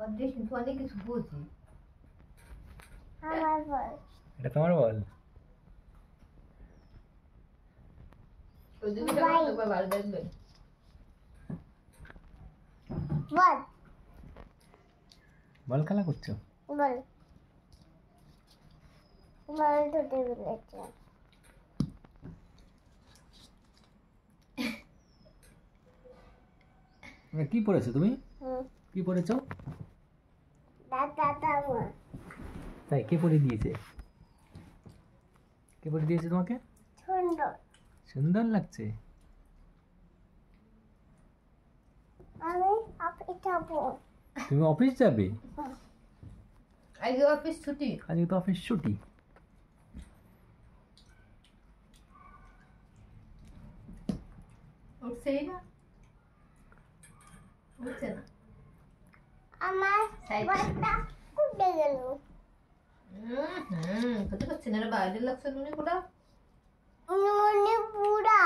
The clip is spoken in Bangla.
অর্ধেক কিন্তু অনেক কিছু বুঝি। আমার বল। এটা তোমার বল। ওই দিকে তো ভালো দেখবেন। বল। বল খেলা করছো? বল। বল তো টেবিলে আছে। কি পড়েছো তুমি? হুম। কি পড়েছো? দাদা মা। তাই কে পড়ে দিয়েছে? কে পড়ে দিয়েছে তোমাকে? সুন্দর। সুন্দর লাগছে। আমি অফিস যাবো। তুমি অফিস যাবে? আজকে অফিস ছুটি। আজকে তো অফিস ছুটি। উঠছেই না, উঠছে না। আমার বলটা উঠে গেল। কোথায় পাচ্ছি না রে, বাইরে লাগছে নুনি পুরা। নুনি পুরা।